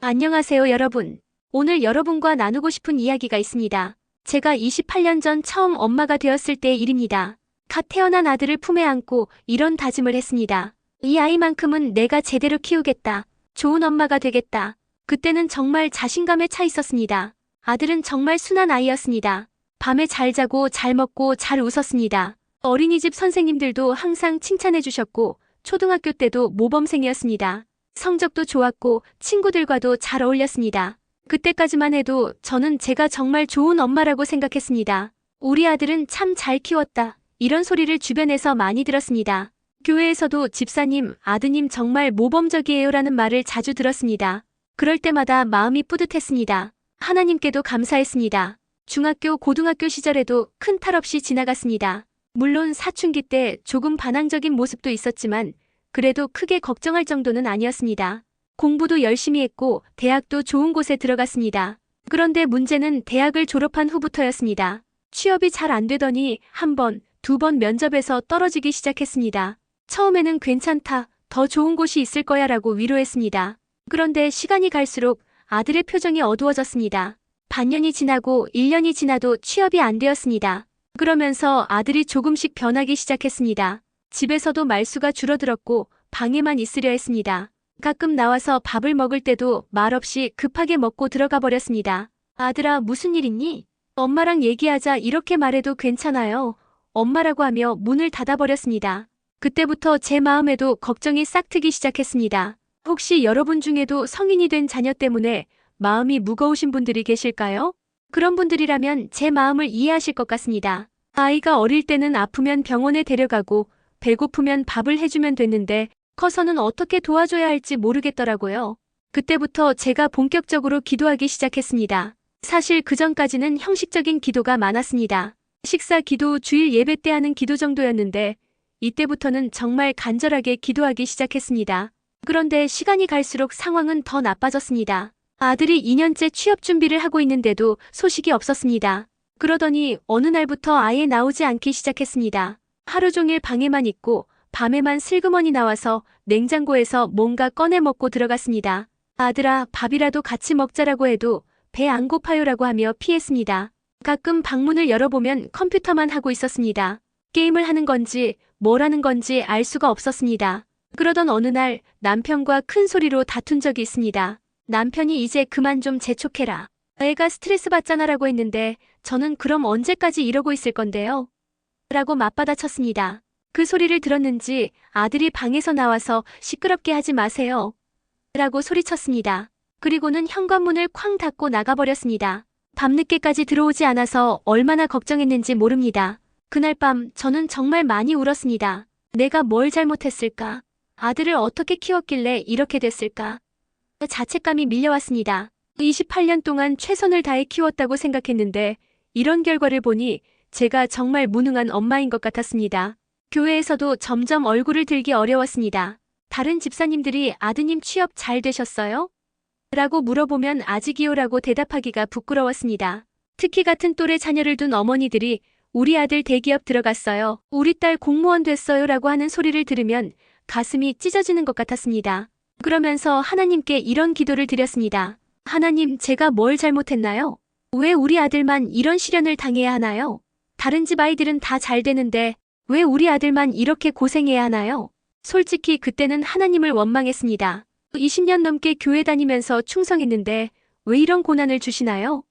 안녕하세요, 여러분. 오늘 여러분과 나누고 싶은 이야기가 있습니다. 제가 28년 전 처음 엄마가 되었을 때의 일입니다. 갓 태어난 아들을 품에 안고 이런 다짐을 했습니다. 이 아이만큼은 내가 제대로 키우겠다. 좋은 엄마가 되겠다. 그때는 정말 자신감에 차 있었습니다. 아들은 정말 순한 아이였습니다. 밤에 잘 자고 잘 먹고 잘 웃었습니다. 어린이집 선생님들도 항상 칭찬해 주셨고 초등학교 때도 모범생이었습니다. 성적도 좋았고 친구들과도 잘 어울렸습니다. 그때까지만 해도 저는 제가 정말 좋은 엄마라고 생각했습니다. 우리 아들은 참 잘 키웠다. 이런 소리를 주변에서 많이 들었습니다. 교회에서도 집사님, 아드님 정말 모범적이에요 라는 말을 자주 들었습니다. 그럴 때마다 마음이 뿌듯했습니다. 하나님께도 감사했습니다. 중학교, 고등학교 시절에도 큰 탈 없이 지나갔습니다. 물론 사춘기 때 조금 반항적인 모습도 있었지만 그래도 크게 걱정할 정도는 아니었습니다. 공부도 열심히 했고 대학도 좋은 곳에 들어갔습니다. 그런데 문제는 대학을 졸업한 후부터였습니다. 취업이 잘 안 되더니 한 번, 두 번 면접에서 떨어지기 시작했습니다. 처음에는 괜찮다, 더 좋은 곳이 있을 거야 라고 위로했습니다. 그런데 시간이 갈수록 아들의 표정이 어두워졌습니다. 반년이 지나고 1년이 지나도 취업이 안 되었습니다. 그러면서 아들이 조금씩 변하기 시작했습니다. 집에서도 말수가 줄어들었고 방에만 있으려 했습니다. 가끔 나와서 밥을 먹을 때도 말없이 급하게 먹고 들어가 버렸습니다. 아들아, 무슨 일 있니? 엄마랑 얘기하자 이렇게 말해도 괜찮아요. 엄마라고 하며 문을 닫아버렸습니다. 그때부터 제 마음에도 걱정이 싹 트기 시작했습니다. 혹시 여러분 중에도 성인이 된 자녀 때문에 마음이 무거우신 분들이 계실까요? 그런 분들이라면 제 마음을 이해하실 것 같습니다. 아이가 어릴 때는 아프면 병원에 데려가고 배고프면 밥을 해주면 됐는데 커서는 어떻게 도와줘야 할지 모르겠더라고요. 그때부터 제가 본격적으로 기도하기 시작했습니다. 사실 그전까지는 형식적인 기도가 많았습니다. 식사 기도, 주일 예배 때 하는 기도 정도였는데 이때부터는 정말 간절하게 기도하기 시작했습니다. 그런데 시간이 갈수록 상황은 더 나빠졌습니다. 아들이 2년째 취업 준비를 하고 있는데도 소식이 없었습니다. 그러더니 어느 날부터 아예 나오지 않기 시작했습니다. 하루 종일 방에만 있고 밤에만 슬그머니 나와서 냉장고에서 뭔가 꺼내 먹고 들어갔습니다. 아들아, 밥이라도 같이 먹자라고 해도 배 안 고파요라고 하며 피했습니다. 가끔 방문을 열어보면 컴퓨터만 하고 있었습니다. 게임을 하는 건지 뭘 하는 건지 알 수가 없었습니다. 그러던 어느 날 남편과 큰 소리로 다툰 적이 있습니다. 남편이 이제 그만 좀 재촉해라. 애가 스트레스 받잖아라고 했는데 저는 그럼 언제까지 이러고 있을 건데요? 라고 맞받아쳤습니다. 그 소리를 들었는지 아들이 방에서 나와서 시끄럽게 하지 마세요. 라고 소리쳤습니다. 그리고는 현관문을 쾅 닫고 나가버렸습니다. 밤늦게까지 들어오지 않아서 얼마나 걱정했는지 모릅니다. 그날 밤 저는 정말 많이 울었습니다. 내가 뭘 잘못했을까? 아들을 어떻게 키웠길래 이렇게 됐을까? 자책감이 밀려왔습니다. 28년 동안 최선을 다해 키웠다고 생각했는데 이런 결과를 보니 제가 정말 무능한 엄마인 것 같았습니다. 교회에서도 점점 얼굴을 들기 어려웠습니다. 다른 집사님들이 아드님 취업 잘 되셨어요? 라고 물어보면 아직이요라고 대답하기가 부끄러웠습니다. 특히 같은 또래 자녀를 둔 어머니들이 우리 아들 대기업 들어갔어요. 우리 딸 공무원 됐어요 라고 하는 소리를 들으면 가슴이 찢어지는 것 같았습니다. 그러면서 하나님께 이런 기도를 드렸습니다. 하나님, 제가 뭘 잘못했나요? 왜 우리 아들만 이런 시련을 당해야 하나요? 다른 집 아이들은 다 잘 되는데 왜 우리 아들만 이렇게 고생해야 하나요? 솔직히 그때는 하나님을 원망했습니다. 20년 넘게 교회 다니면서 충성했는데 왜 이런 고난을 주시나요?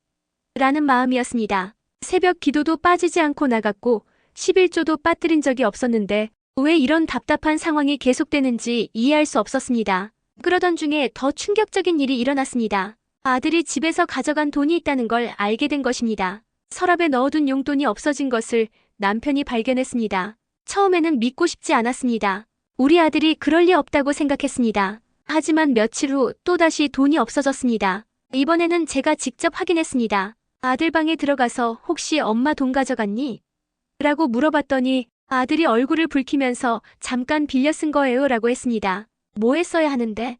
라는 마음이었습니다. 새벽 기도도 빠지지 않고 나갔고 11조도 빠뜨린 적이 없었는데 왜 이런 답답한 상황이 계속되는지 이해할 수 없었습니다. 그러던 중에 더 충격적인 일이 일어났습니다. 아들이 집에서 가져간 돈이 있다는 걸 알게 된 것입니다. 서랍에 넣어둔 용돈이 없어진 것을 남편이 발견했습니다. 처음에는 믿고 싶지 않았습니다. 우리 아들이 그럴 리 없다고 생각했습니다. 하지만 며칠 후 또다시 돈이 없어졌습니다. 이번에는 제가 직접 확인했습니다. 아들 방에 들어가서 혹시 엄마 돈 가져갔니? 라고 물어봤더니 아들이 얼굴을 붉히면서 잠깐 빌려 쓴 거예요 라고 했습니다. 뭐 했어야 하는데?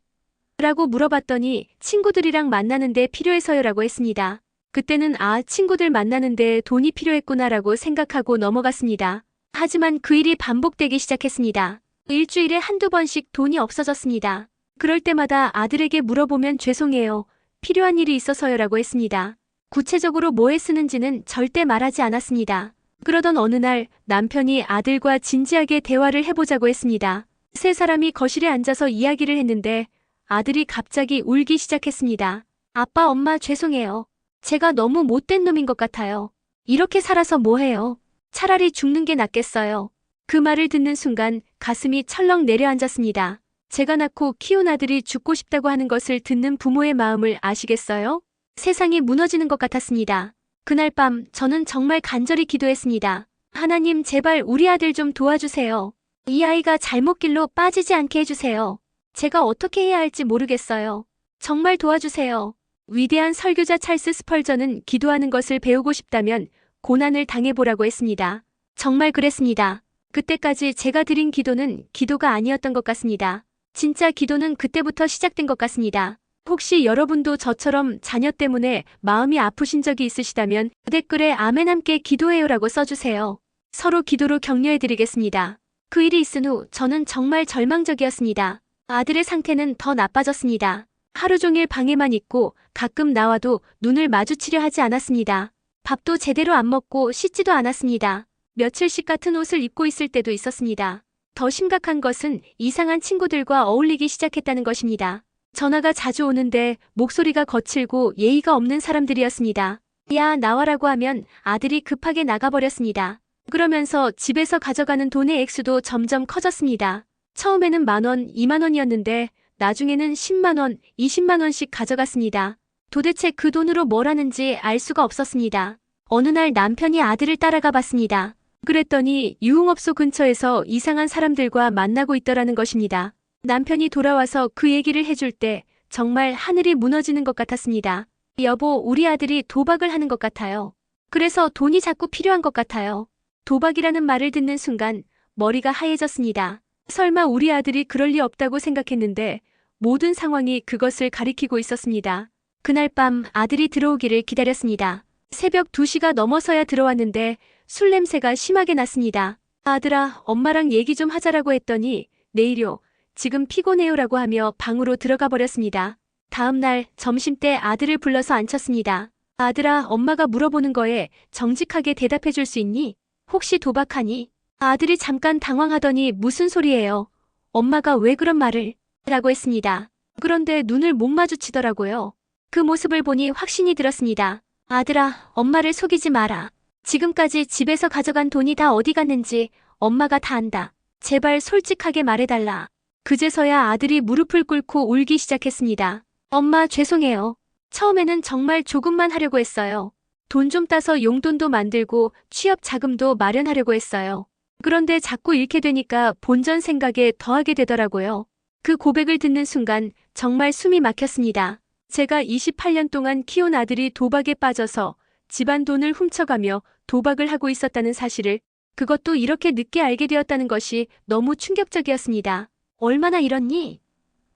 라고 물어봤더니 친구들이랑 만나는데 필요해서요 라고 했습니다. 그때는 친구들 만나는데 돈이 필요했구나라고 생각하고 넘어갔습니다. 하지만 그 일이 반복되기 시작했습니다. 일주일에 한두 번씩 돈이 없어졌습니다. 그럴 때마다 아들에게 물어보면 죄송해요. 필요한 일이 있어서요라고 했습니다. 구체적으로 뭐에 쓰는지는 절대 말하지 않았습니다. 그러던 어느 날 남편이 아들과 진지하게 대화를 해보자고 했습니다. 세 사람이 거실에 앉아서 이야기를 했는데 아들이 갑자기 울기 시작했습니다. 아빠, 엄마 죄송해요. 제가 너무 못된 놈인 것 같아요. 이렇게 살아서 뭐해요. 차라리 죽는 게 낫겠어요. 그 말을 듣는 순간 가슴이 철렁 내려앉았습니다. 제가 낳고 키운 아들이 죽고 싶다고 하는 것을 듣는 부모의 마음을 아시겠어요? 세상이 무너지는 것 같았습니다. 그날 밤 저는 정말 간절히 기도했습니다. 하나님, 제발 우리 아들 좀 도와주세요. 이 아이가 잘못길로 빠지지 않게 해주세요. 제가 어떻게 해야 할지 모르겠어요. 정말 도와주세요. 위대한 설교자 찰스 스펄전은 기도하는 것을 배우고 싶다면 고난을 당해보라고 했습니다. 정말 그랬습니다. 그때까지 제가 드린 기도는 기도가 아니었던 것 같습니다. 진짜 기도는 그때부터 시작된 것 같습니다. 혹시 여러분도 저처럼 자녀 때문에 마음이 아프신 적이 있으시다면 댓글에 아멘 함께 기도해요라고 써주세요. 서로 기도로 격려해드리겠습니다. 그 일이 있은 후 저는 정말 절망적이었습니다. 아들의 상태는 더 나빠졌습니다. 하루 종일 방에만 있고 가끔 나와도 눈을 마주치려 하지 않았습니다. 밥도 제대로 안 먹고 씻지도 않았습니다. 며칠씩 같은 옷을 입고 있을 때도 있었습니다. 더 심각한 것은 이상한 친구들과 어울리기 시작했다는 것입니다. 전화가 자주 오는데 목소리가 거칠고 예의가 없는 사람들이었습니다. 야, 나와라고 하면 아들이 급하게 나가버렸습니다. 그러면서 집에서 가져가는 돈의 액수도 점점 커졌습니다. 처음에는 10,000원, 20,000원이었는데 나중에는 10만 원, 20만 원씩 가져갔습니다. 도대체 그 돈으로 뭘 하는지 알 수가 없었습니다. 어느 날 남편이 아들을 따라가 봤습니다. 그랬더니 유흥업소 근처에서 이상한 사람들과 만나고 있더라는 것입니다. 남편이 돌아와서 그 얘기를 해줄 때 정말 하늘이 무너지는 것 같았습니다. 여보, 우리 아들이 도박을 하는 것 같아요. 그래서 돈이 자꾸 필요한 것 같아요. 도박이라는 말을 듣는 순간 머리가 하얘졌습니다. 설마 우리 아들이 그럴 리 없다고 생각했는데 모든 상황이 그것을 가리키고 있었습니다. 그날 밤 아들이 들어오기를 기다렸습니다. 새벽 2시가 넘어서야 들어왔는데 술 냄새가 심하게 났습니다. 아들아, 엄마랑 얘기 좀 하자라고 했더니 내일요. 지금 피곤해요라고 하며 방으로 들어가 버렸습니다. 다음 날 점심때 아들을 불러서 앉혔습니다. 아들아, 엄마가 물어보는 거에 정직하게 대답해 줄 수 있니? 혹시 도박하니? 아들이 잠깐 당황하더니 무슨 소리예요? 엄마가 왜 그런 말을? 라고 했습니다. 그런데 눈을 못 마주치더라고요. 그 모습을 보니 확신이 들었습니다. 아들아, 엄마를 속이지 마라. 지금까지 집에서 가져간 돈이 다 어디 갔는지 엄마가 다 안다. 제발 솔직하게 말해달라. 그제서야 아들이 무릎을 꿇고 울기 시작했습니다. 엄마, 죄송해요. 처음에는 정말 조금만 하려고 했어요. 돈 좀 따서 용돈도 만들고 취업 자금도 마련하려고 했어요. 그런데 자꾸 잃게 되니까 본전 생각에 더하게 되더라고요. 그 고백을 듣는 순간 정말 숨이 막혔습니다. 제가 28년 동안 키운 아들이 도박에 빠져서 집안 돈을 훔쳐가며 도박을 하고 있었다는 사실을, 그것도 이렇게 늦게 알게 되었다는 것이 너무 충격적이었습니다. 얼마나 잃었니?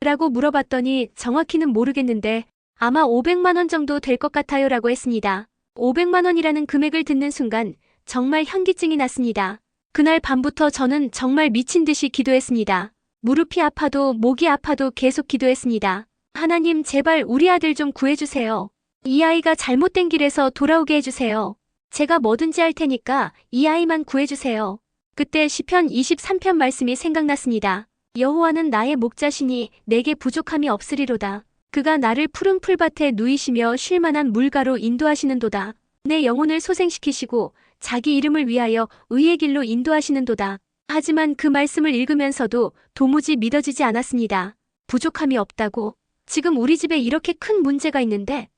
라고 물어봤더니 정확히는 모르겠는데 아마 500만 원 정도 될 것 같아요 라고 했습니다. 500만 원이라는 금액을 듣는 순간 정말 현기증이 났습니다. 그날 밤부터 저는 정말 미친 듯이 기도했습니다. 무릎이 아파도 목이 아파도 계속 기도했습니다. 하나님, 제발 우리 아들 좀 구해주세요. 이 아이가 잘못된 길에서 돌아오게 해주세요. 제가 뭐든지 할 테니까 이 아이만 구해주세요. 그때 시편 23편 말씀이 생각났습니다. 여호와는 나의 목자시니 내게 부족함이 없으리로다. 그가 나를 푸른 풀밭에 누이시며 쉴만한 물가로 인도하시는도다. 내 영혼을 소생시키시고 자기 이름을 위하여 의의 길로 인도하시는도다. 하지만 그 말씀을 읽으면서도 도무지 믿어지지 않았습니다. 부족함이 없다고? 지금 우리 집에 이렇게 큰 문제가 있는데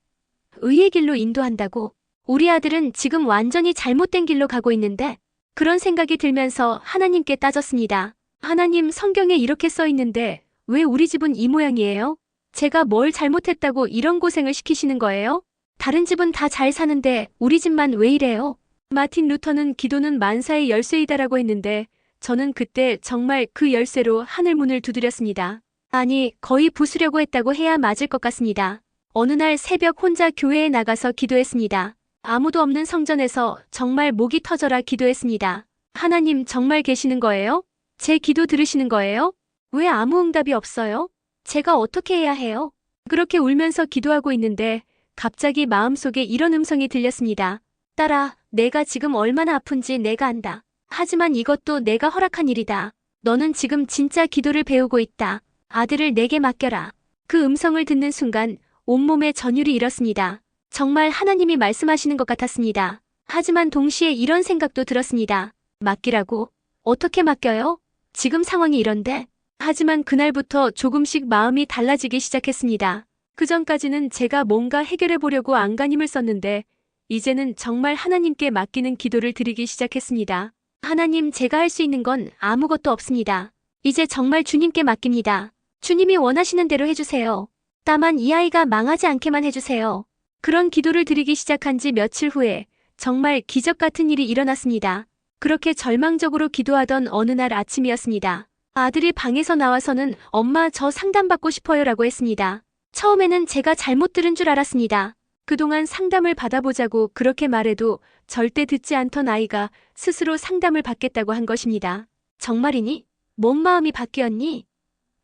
의의 길로 인도한다고? 우리 아들은 지금 완전히 잘못된 길로 가고 있는데? 그런 생각이 들면서 하나님께 따졌습니다. 하나님, 성경에 이렇게 써 있는데 왜 우리 집은 이 모양이에요? 제가 뭘 잘못했다고 이런 고생을 시키시는 거예요? 다른 집은 다 잘 사는데 우리 집만 왜 이래요? 마틴 루터는 기도는 만사의 열쇠이다라고 했는데 저는 그때 정말 그 열쇠로 하늘 문을 두드렸습니다. 아니, 거의 부수려고 했다고 해야 맞을 것 같습니다. 어느 날 새벽 혼자 교회에 나가서 기도했습니다. 아무도 없는 성전에서 정말 목이 터져라 기도했습니다. 하나님, 정말 계시는 거예요? 제 기도 들으시는 거예요? 왜 아무 응답이 없어요? 제가 어떻게 해야 해요? 그렇게 울면서 기도하고 있는데 갑자기 마음속에 이런 음성이 들렸습니다. 딸아, 내가 지금 얼마나 아픈지 내가 안다. 하지만 이것도 내가 허락한 일이다. 너는 지금 진짜 기도를 배우고 있다. 아들을 내게 맡겨라. 그 음성을 듣는 순간 온몸에 전율이 일었습니다. 정말 하나님이 말씀하시는 것 같았습니다. 하지만 동시에 이런 생각도 들었습니다. 맡기라고? 어떻게 맡겨요? 지금 상황이 이런데? 하지만 그날부터 조금씩 마음이 달라지기 시작했습니다. 그전까지는 제가 뭔가 해결해 보려고 안간힘을 썼는데 이제는 정말 하나님께 맡기는 기도를 드리기 시작했습니다. 하나님, 제가 할 수 있는 건 아무것도 없습니다. 이제 정말 주님께 맡깁니다. 주님이 원하시는 대로 해주세요. 다만 이 아이가 망하지 않게만 해주세요. 그런 기도를 드리기 시작한 지 며칠 후에 정말 기적 같은 일이 일어났습니다. 그렇게 절망적으로 기도하던 어느 날 아침이었습니다. 아들이 방에서 나와서는 엄마, 저 상담받고 싶어요 라고 했습니다. 처음에는 제가 잘못 들은 줄 알았습니다. 그동안 상담을 받아보자고 그렇게 말해도 절대 듣지 않던 아이가 스스로 상담을 받겠다고 한 것입니다. 정말이니? 뭔 마음이 바뀌었니?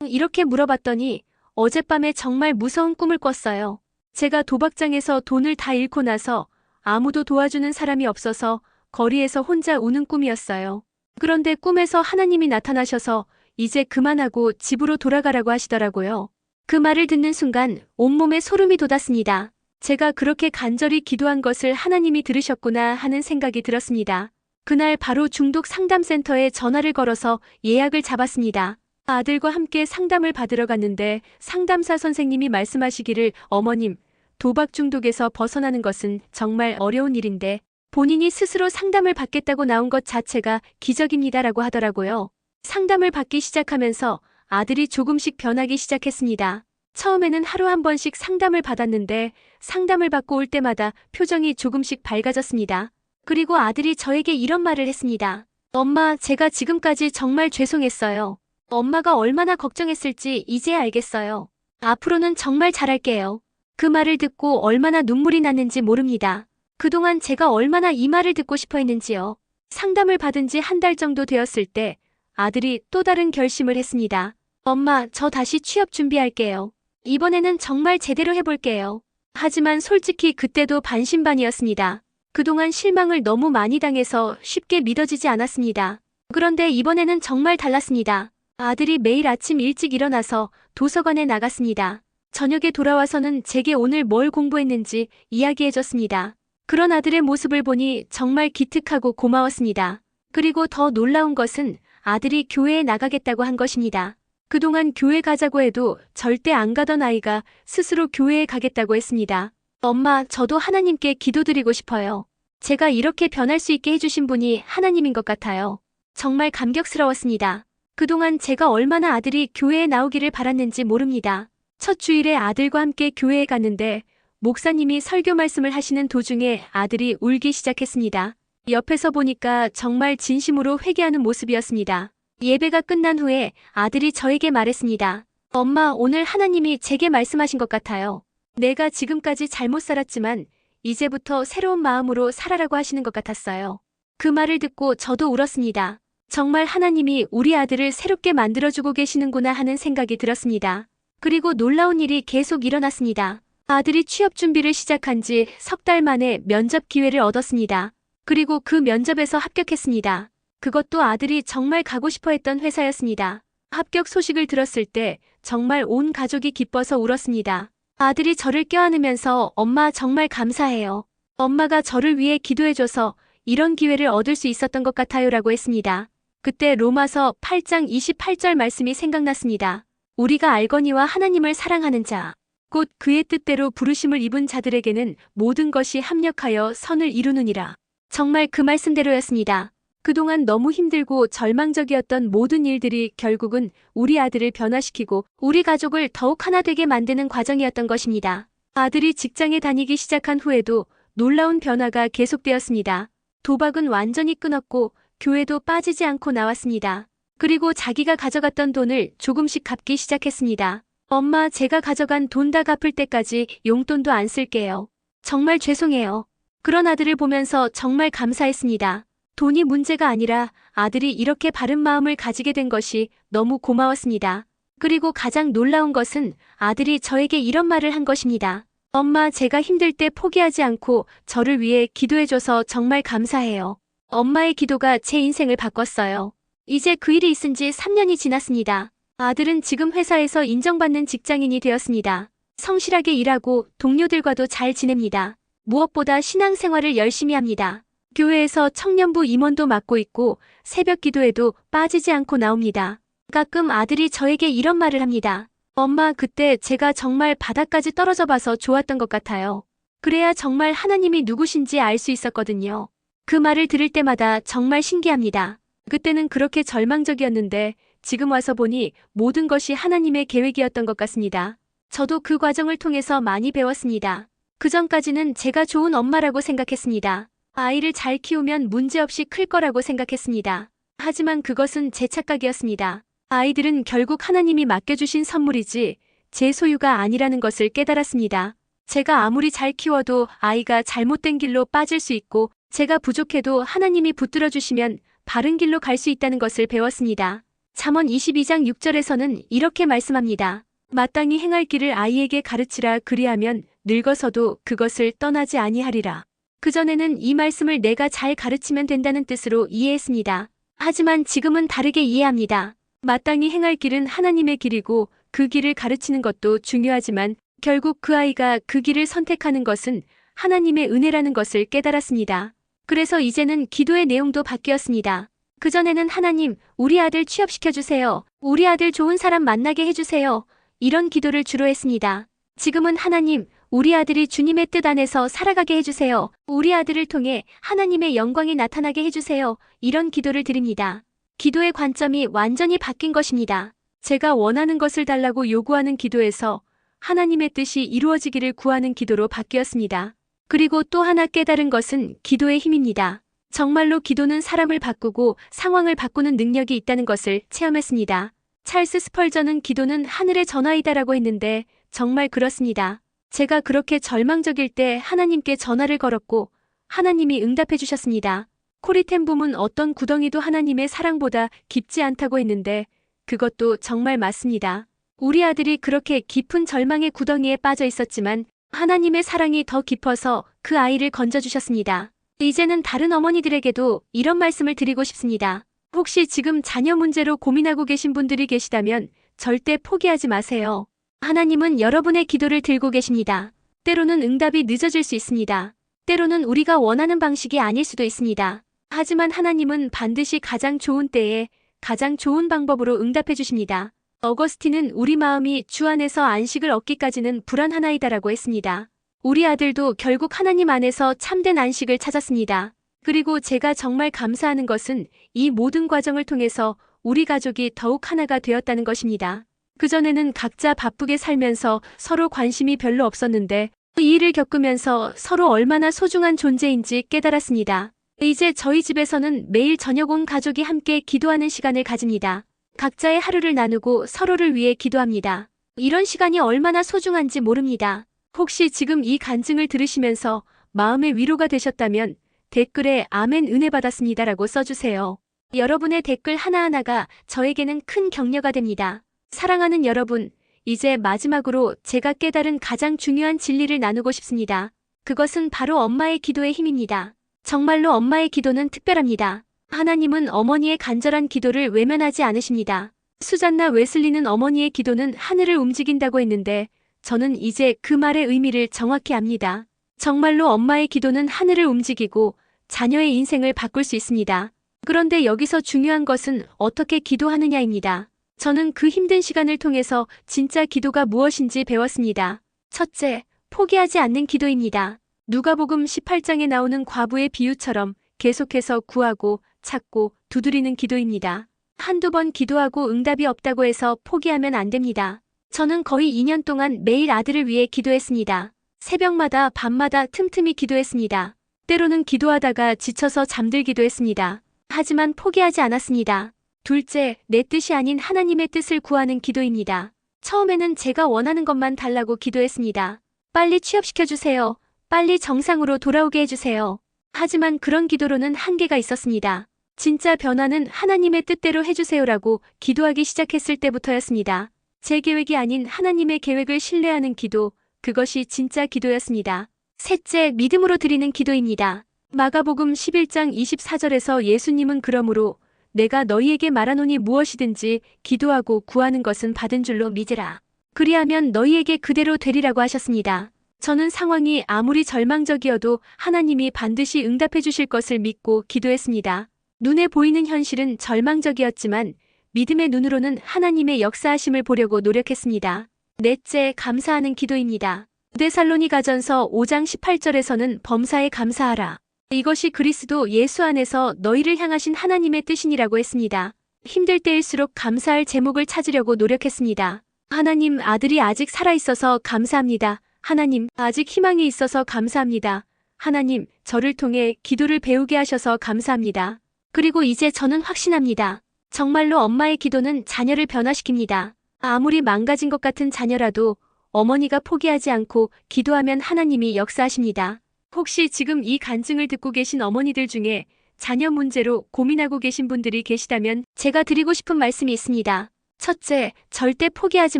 이렇게 물어봤더니 어젯밤에 정말 무서운 꿈을 꿨어요. 제가 도박장에서 돈을 다 잃고 나서 아무도 도와주는 사람이 없어서 거리에서 혼자 우는 꿈이었어요. 그런데 꿈에서 하나님이 나타나셔서 이제 그만하고 집으로 돌아가라고 하시더라고요. 그 말을 듣는 순간 온몸에 소름이 돋았습니다. 제가 그렇게 간절히 기도한 것을 하나님이 들으셨구나 하는 생각이 들었습니다. 그날 바로 중독 상담센터에 전화를 걸어서 예약을 잡았습니다. 아들과 함께 상담을 받으러 갔는데 상담사 선생님이 말씀하시기를 어머님, 도박 중독에서 벗어나는 것은 정말 어려운 일인데 본인이 스스로 상담을 받겠다고 나온 것 자체가 기적입니다라고 하더라고요. 상담을 받기 시작하면서 아들이 조금씩 변하기 시작했습니다. 처음에는 하루 한 번씩 상담을 받았는데 상담을 받고 올 때마다 표정이 조금씩 밝아졌습니다. 그리고 아들이 저에게 이런 말을 했습니다. 엄마, 제가 지금까지 정말 죄송했어요. 엄마가 얼마나 걱정했을지 이제야 알겠어요. 앞으로는 정말 잘할게요. 그 말을 듣고 얼마나 눈물이 났는지 모릅니다. 그동안 제가 얼마나 이 말을 듣고 싶어 했는지요. 상담을 받은 지 한 달 정도 되었을 때 아들이 또 다른 결심을 했습니다. 엄마, 저 다시 취업 준비할게요. 이번에는 정말 제대로 해볼게요. 하지만 솔직히 그때도 반신반의였습니다. 그동안 실망을 너무 많이 당해서 쉽게 믿어지지 않았습니다. 그런데 이번에는 정말 달랐습니다. 아들이 매일 아침 일찍 일어나서 도서관에 나갔습니다. 저녁에 돌아와서는 제게 오늘 뭘 공부했는지 이야기해줬습니다. 그런 아들의 모습을 보니 정말 기특하고 고마웠습니다. 그리고 더 놀라운 것은 아들이 교회에 나가겠다고 한 것입니다. 그동안 교회 가자고 해도 절대 안 가던 아이가 스스로 교회에 가겠다고 했습니다. 엄마, 저도 하나님께 기도드리고 싶어요. 제가 이렇게 변할 수 있게 해주신 분이 하나님인 것 같아요. 정말 감격스러웠습니다. 그동안 제가 얼마나 아들이 교회에 나오기를 바랐는지 모릅니다. 첫 주일에 아들과 함께 교회에 갔는데 목사님이 설교 말씀을 하시는 도중에 아들이 울기 시작했습니다. 옆에서 보니까 정말 진심으로 회개하는 모습이었습니다. 예배가 끝난 후에 아들이 저에게 말했습니다. 엄마, 오늘 하나님이 제게 말씀하신 것 같아요. 내가 지금까지 잘못 살았지만 이제부터 새로운 마음으로 살아라고 하시는 것 같았어요. 그 말을 듣고 저도 울었습니다. 정말 하나님이 우리 아들을 새롭게 만들어주고 계시는구나 하는 생각이 들었습니다. 그리고 놀라운 일이 계속 일어났습니다. 아들이 취업 준비를 시작한 지 석 달 만에 면접 기회를 얻었습니다. 그리고 그 면접에서 합격했습니다. 그것도 아들이 정말 가고 싶어 했던 회사였습니다. 합격 소식을 들었을 때 정말 온 가족이 기뻐서 울었습니다. 아들이 저를 껴안으면서 엄마 정말 감사해요. 엄마가 저를 위해 기도해줘서 이런 기회를 얻을 수 있었던 것 같아요 라고 했습니다. 그때 로마서 8장 28절 말씀이 생각났습니다. 우리가 알거니와 하나님을 사랑하는 자, 곧 그의 뜻대로 부르심을 입은 자들에게는 모든 것이 합력하여 선을 이루느니라. 정말 그 말씀대로였습니다. 그동안 너무 힘들고 절망적이었던 모든 일들이 결국은 우리 아들을 변화시키고 우리 가족을 더욱 하나 되게 만드는 과정이었던 것입니다. 아들이 직장에 다니기 시작한 후에도 놀라운 변화가 계속되었습니다. 도박은 완전히 끊었고 교회도 빠지지 않고 나왔습니다. 그리고 자기가 가져갔던 돈을 조금씩 갚기 시작했습니다. 엄마, 제가 가져간 돈 다 갚을 때까지 용돈도 안 쓸게요. 정말 죄송해요. 그런 아들을 보면서 정말 감사했습니다. 돈이 문제가 아니라 아들이 이렇게 바른 마음을 가지게 된 것이 너무 고마웠습니다. 그리고 가장 놀라운 것은 아들이 저에게 이런 말을 한 것입니다. 엄마, 제가 힘들 때 포기하지 않고 저를 위해 기도해줘서 정말 감사해요. 엄마의 기도가 제 인생을 바꿨어요. 이제 그 일이 있은 지 3년이 지났습니다. 아들은 지금 회사에서 인정받는 직장인이 되었습니다. 성실하게 일하고 동료들과도 잘 지냅니다. 무엇보다 신앙생활을 열심히 합니다. 교회에서 청년부 임원도 맡고 있고 새벽 기도에도 빠지지 않고 나옵니다. 가끔 아들이 저에게 이런 말을 합니다. 엄마, 그때 제가 정말 바닥까지 떨어져 봐서 좋았던 것 같아요. 그래야 정말 하나님이 누구신지 알 수 있었거든요. 그 말을 들을 때마다 정말 신기합니다. 그때는 그렇게 절망적이었는데 지금 와서 보니 모든 것이 하나님의 계획이었던 것 같습니다. 저도 그 과정을 통해서 많이 배웠습니다. 그전까지는 제가 좋은 엄마라고 생각했습니다. 아이를 잘 키우면 문제없이 클 거라고 생각했습니다. 하지만 그것은 제 착각이었습니다. 아이들은 결국 하나님이 맡겨주신 선물이지 제 소유가 아니라는 것을 깨달았습니다. 제가 아무리 잘 키워도 아이가 잘못된 길로 빠질 수 있고 제가 부족해도 하나님이 붙들어 주시면 바른 길로 갈 수 있다는 것을 배웠습니다. 잠언 22장 6절에서는 이렇게 말씀합니다. 마땅히 행할 길을 아이에게 가르치라. 그리하면 늙어서도 그것을 떠나지 아니하리라. 그전에는 이 말씀을 내가 잘 가르치면 된다는 뜻으로 이해했습니다. 하지만 지금은 다르게 이해합니다. 마땅히 행할 길은 하나님의 길이고 그 길을 가르치는 것도 중요하지만 결국 그 아이가 그 길을 선택하는 것은 하나님의 은혜라는 것을 깨달았습니다. 그래서 이제는 기도의 내용도 바뀌었습니다. 그전에는 하나님, 우리 아들 취업시켜주세요. 우리 아들 좋은 사람 만나게 해주세요. 이런 기도를 주로 했습니다. 지금은 하나님, 우리 아들이 주님의 뜻 안에서 살아가게 해주세요. 우리 아들을 통해 하나님의 영광이 나타나게 해주세요. 이런 기도를 드립니다. 기도의 관점이 완전히 바뀐 것입니다. 제가 원하는 것을 달라고 요구하는 기도에서 하나님의 뜻이 이루어지기를 구하는 기도로 바뀌었습니다. 그리고 또 하나 깨달은 것은 기도의 힘입니다. 정말로 기도는 사람을 바꾸고 상황을 바꾸는 능력이 있다는 것을 체험했습니다. 찰스 스펄전은 기도는 하늘의 전화이다라고 했는데 정말 그렇습니다. 제가 그렇게 절망적일 때 하나님께 전화를 걸었고 하나님이 응답해 주셨습니다. 코리텐 붐은 어떤 구덩이도 하나님의 사랑보다 깊지 않다고 했는데 그것도 정말 맞습니다. 우리 아들이 그렇게 깊은 절망의 구덩이에 빠져 있었지만 하나님의 사랑이 더 깊어서 그 아이를 건져주셨습니다. 이제는 다른 어머니들에게도 이런 말씀을 드리고 싶습니다. 혹시 지금 자녀 문제로 고민하고 계신 분들이 계시다면 절대 포기하지 마세요. 하나님은 여러분의 기도를 들고 계십니다. 때로는 응답이 늦어질 수 있습니다. 때로는 우리가 원하는 방식이 아닐 수도 있습니다. 하지만 하나님은 반드시 가장 좋은 때에 가장 좋은 방법으로 응답해 주십니다. 어거스틴은 우리 마음이 주 안에서 안식을 얻기까지는 불안하나이다라고 했습니다. 우리 아들도 결국 하나님 안에서 참된 안식을 찾았습니다. 그리고 제가 정말 감사하는 것은 이 모든 과정을 통해서 우리 가족이 더욱 하나가 되었다는 것입니다. 그전에는 각자 바쁘게 살면서 서로 관심이 별로 없었는데 이 일을 겪으면서 서로 얼마나 소중한 존재인지 깨달았습니다. 이제 저희 집에서는 매일 저녁 온 가족이 함께 기도하는 시간을 가집니다. 각자의 하루를 나누고 서로를 위해 기도합니다. 이런 시간이 얼마나 소중한지 모릅니다. 혹시 지금 이 간증을 들으시면서 마음의 위로가 되셨다면 댓글에 아멘 은혜 받았습니다라고 써주세요. 여러분의 댓글 하나하나가 저에게는 큰 격려가 됩니다. 사랑하는 여러분, 이제 마지막으로 제가 깨달은 가장 중요한 진리를 나누고 싶습니다. 그것은 바로 엄마의 기도의 힘입니다. 정말로 엄마의 기도는 특별합니다. 하나님은 어머니의 간절한 기도를 외면하지 않으십니다. 수잔나 웨슬리는 어머니의 기도는 하늘을 움직인다고 했는데 저는 이제 그 말의 의미를 정확히 압니다. 정말로 엄마의 기도는 하늘을 움직이고 자녀의 인생을 바꿀 수 있습니다. 그런데 여기서 중요한 것은 어떻게 기도하느냐입니다. 저는 그 힘든 시간을 통해서 진짜 기도가 무엇인지 배웠습니다. 첫째, 포기하지 않는 기도입니다. 누가복음 18장에 나오는 과부의 비유처럼 계속해서 구하고 찾고 두드리는 기도입니다. 한두 번 기도하고 응답이 없다고 해서 포기하면 안 됩니다. 저는 거의 2년 동안 매일 아들을 위해 기도했습니다. 새벽마다 밤마다 틈틈이 기도했습니다. 때로는 기도하다가 지쳐서 잠들기도 했습니다. 하지만 포기하지 않았습니다. 둘째, 내 뜻이 아닌 하나님의 뜻을 구하는 기도입니다. 처음에는 제가 원하는 것만 달라고 기도했습니다. 빨리 취업시켜주세요. 빨리 정상으로 돌아오게 해주세요. 하지만 그런 기도로는 한계가 있었습니다. 진짜 변화는 하나님의 뜻대로 해주세요라고 기도하기 시작했을 때부터였습니다. 제 계획이 아닌 하나님의 계획을 신뢰하는 기도, 그것이 진짜 기도였습니다. 셋째, 믿음으로 드리는 기도입니다. 마가복음 11장 24절에서 예수님은 그러므로 내가 너희에게 말하노니 무엇이든지 기도하고 구하는 것은 받은 줄로 믿으라. 그리하면 너희에게 그대로 되리라고 하셨습니다. 저는 상황이 아무리 절망적이어도 하나님이 반드시 응답해 주실 것을 믿고 기도했습니다. 눈에 보이는 현실은 절망적이었지만 믿음의 눈으로는 하나님의 역사하심을 보려고 노력했습니다. 넷째, 감사하는 기도입니다. 데살로니가전서 5장 18절에서는 범사에 감사하라. 이것이 그리스도 예수 안에서 너희를 향하신 하나님의 뜻이니라고 했습니다. 힘들 때일수록 감사할 제목을 찾으려고 노력했습니다. 하나님, 아들이 아직 살아있어서 감사합니다. 하나님, 아직 희망이 있어서 감사합니다. 하나님, 저를 통해 기도를 배우게 하셔서 감사합니다. 그리고 이제 저는 확신합니다. 정말로 엄마의 기도는 자녀를 변화시킵니다. 아무리 망가진 것 같은 자녀라도 어머니가 포기하지 않고 기도하면 하나님이 역사하십니다. 혹시 지금 이 간증을 듣고 계신 어머니들 중에 자녀 문제로 고민하고 계신 분들이 계시다면 제가 드리고 싶은 말씀이 있습니다. 첫째, 절대 포기하지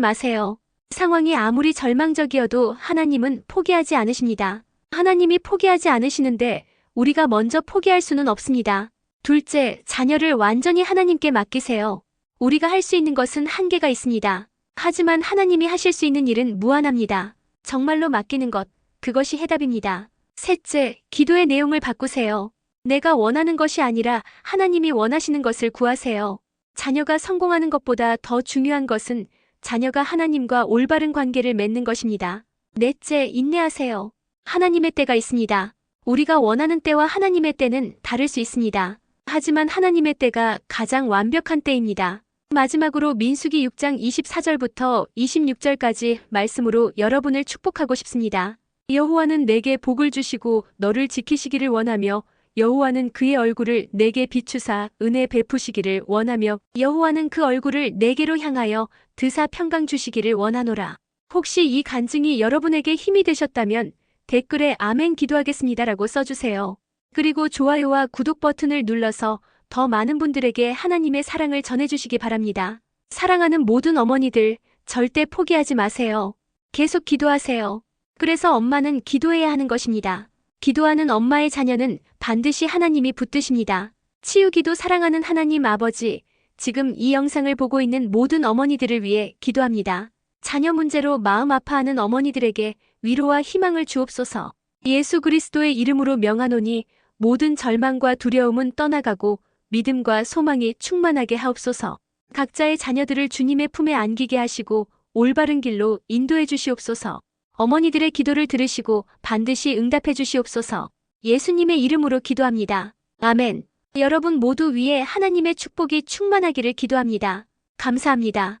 마세요. 상황이 아무리 절망적이어도 하나님은 포기하지 않으십니다. 하나님이 포기하지 않으시는데 우리가 먼저 포기할 수는 없습니다. 둘째, 자녀를 완전히 하나님께 맡기세요. 우리가 할 수 있는 것은 한계가 있습니다. 하지만 하나님이 하실 수 있는 일은 무한합니다. 정말로 맡기는 것, 그것이 해답입니다. 셋째, 기도의 내용을 바꾸세요. 내가 원하는 것이 아니라 하나님이 원하시는 것을 구하세요. 자녀가 성공하는 것보다 더 중요한 것은 자녀가 하나님과 올바른 관계를 맺는 것입니다. 넷째, 인내하세요. 하나님의 때가 있습니다. 우리가 원하는 때와 하나님의 때는 다를 수 있습니다. 하지만 하나님의 때가 가장 완벽한 때입니다. 마지막으로 민수기 6장 24절부터 26절까지 말씀으로 여러분을 축복하고 싶습니다. 여호와는 내게 복을 주시고 너를 지키시기를 원하며 여호와는 그의 얼굴을 내게 비추사 은혜 베푸시기를 원하며 여호와는 그 얼굴을 내게로 향하여 드사 평강 주시기를 원하노라. 혹시 이 간증이 여러분에게 힘이 되셨다면 댓글에 아멘 기도하겠습니다라고 써주세요. 그리고 좋아요와 구독 버튼을 눌러서 더 많은 분들에게 하나님의 사랑을 전해주시기 바랍니다. 사랑하는 모든 어머니들, 절대 포기하지 마세요. 계속 기도하세요. 그래서 엄마는 기도해야 하는 것입니다. 기도하는 엄마의 자녀는 반드시 하나님이 붙드십니다. 치유기도 사랑하는 하나님 아버지, 지금 이 영상을 보고 있는 모든 어머니들을 위해 기도합니다. 자녀 문제로 마음 아파하는 어머니들에게 위로와 희망을 주옵소서. 예수 그리스도의 이름으로 명하노니 모든 절망과 두려움은 떠나가고 믿음과 소망이 충만하게 하옵소서. 각자의 자녀들을 주님의 품에 안기게 하시고 올바른 길로 인도해 주시옵소서. 어머니들의 기도를 들으시고 반드시 응답해 주시옵소서. 예수님의 이름으로 기도합니다. 아멘. 여러분 모두 위에 하나님의 축복이 충만하기를 기도합니다. 감사합니다.